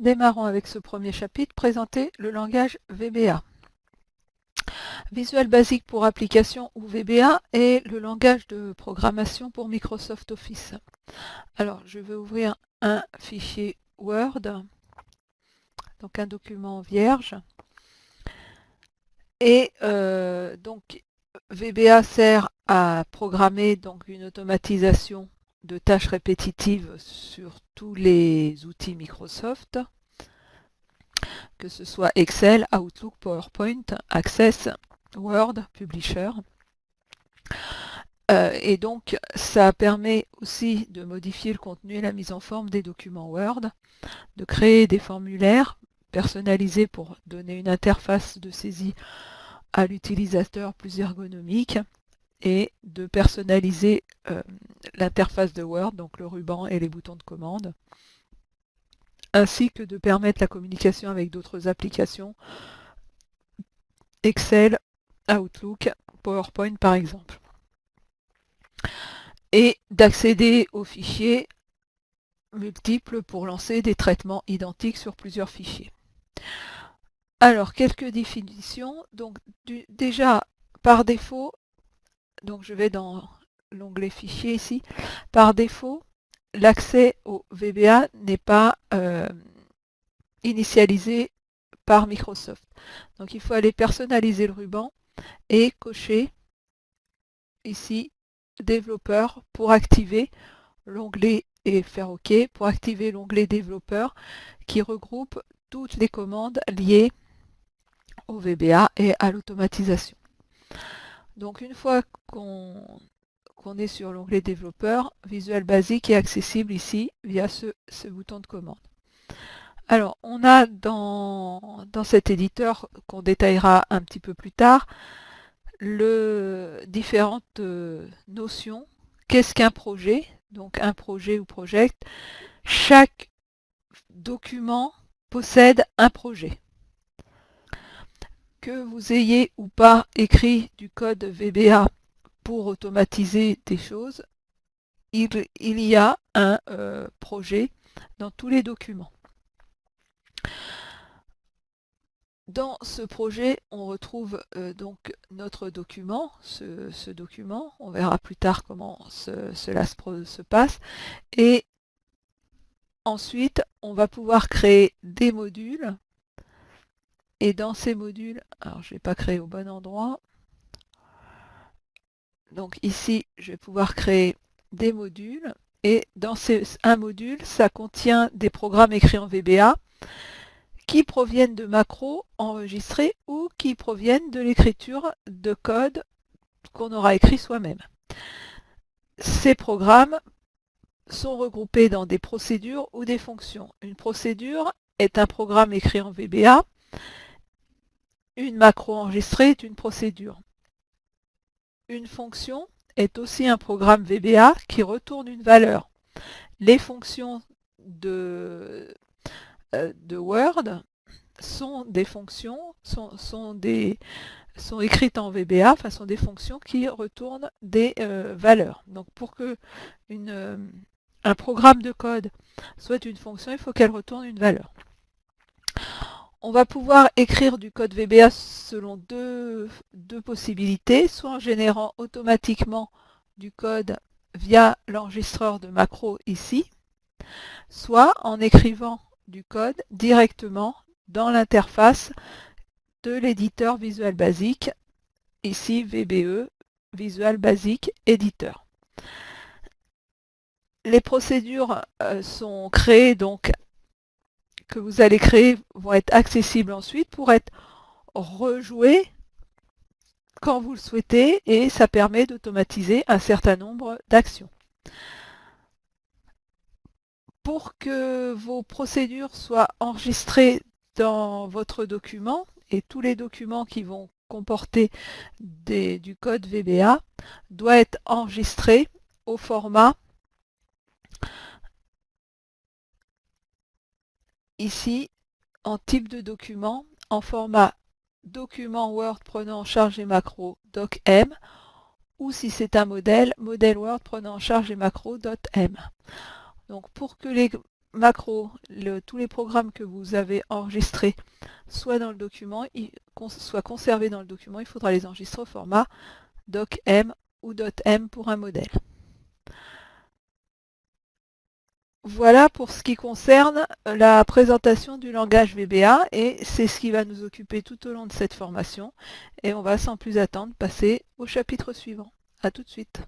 Démarrons avec ce premier chapitre, présenter le langage VBA. Visual Basic pour application ou VBA est le langage de programmation pour Microsoft Office. Alors, je vais ouvrir un fichier Word, donc un document vierge. Et donc, VBA sert à programmer donc, une automatisation de tâches répétitives sur tous les outils Microsoft, que ce soit Excel, Outlook, PowerPoint, Access, Word, Publisher. Et donc, ça permet aussi de modifier le contenu et la mise en forme des documents Word, de créer des formulaires personnalisés pour donner une interface de saisie à l'utilisateur plus ergonomique et de personnaliser l'interface de Word, donc le ruban et les boutons de commande, ainsi que de permettre la communication avec d'autres applications, Excel, Outlook, PowerPoint par exemple, et d'accéder aux fichiers multiples pour lancer des traitements identiques sur plusieurs fichiers. Alors, quelques définitions. Donc, déjà, par défaut, donc je vais dans l'onglet fichier ici, par défaut, l'accès au VBA n'est pas initialisé par Microsoft. Donc, il faut aller personnaliser le ruban et cocher ici développeur pour activer l'onglet et faire OK pour activer l'onglet développeur qui regroupe toutes les commandes liées au VBA et à l'automatisation. Donc une fois qu'on est sur l'onglet développeur, Visual Basic est accessible ici via ce bouton de commande. Alors on a dans cet éditeur qu'on détaillera un petit peu plus tard différentes notions. Qu'est-ce qu'un projet? Donc un projet ou project. Chaque document possède un projet. Que vous ayez ou pas écrit du code VBA pour automatiser des choses, il y a un projet dans tous les documents. Dans ce projet, on retrouve donc notre document, ce document. On verra plus tard comment cela se passe. Et ensuite, on va pouvoir créer des modules. Et dans ces modules, alors je ne vais pas créer au bon endroit. Donc ici, je vais pouvoir créer des modules. Et dans un module, ça contient des programmes écrits en VBA qui proviennent de macros enregistrés ou qui proviennent de l'écriture de code qu'on aura écrit soi-même. Ces programmes sont regroupés dans des procédures ou des fonctions. Une procédure est un programme écrit en VBA. Une macro enregistrée est une procédure. Une fonction est aussi un programme VBA qui retourne une valeur. Les fonctions de Word sont des fonctions, sont écrites en VBA, enfin sont des fonctions qui retournent des valeurs. Donc pour que un programme de code soit une fonction, il faut qu'elle retourne une valeur. On va pouvoir écrire du code VBA selon deux possibilités, soit en générant automatiquement du code via l'enregistreur de macro ici, soit en écrivant du code directement dans l'interface de l'éditeur Visual Basic, ici VBE, Visual Basic Editor. Les procédures sont créées, donc que vous allez créer vont être accessibles ensuite pour être rejouées quand vous le souhaitez et ça permet d'automatiser un certain nombre d'actions. Pour que vos procédures soient enregistrées dans votre document et tous les documents qui vont comporter du code VBA doivent être enregistrés au format ici en type de document en format document Word prenant en charge les macros docm ou si c'est un modèle Word prenant en charge les macros .m. Donc pour que macros, tous les programmes que vous avez enregistrés, soit dans le document, soient conservés dans le document, il faudra les enregistrer au format docm ou .m pour un modèle. Voilà pour ce qui concerne la présentation du langage VBA, et c'est ce qui va nous occuper tout au long de cette formation, et on va sans plus attendre passer au chapitre suivant. À tout de suite.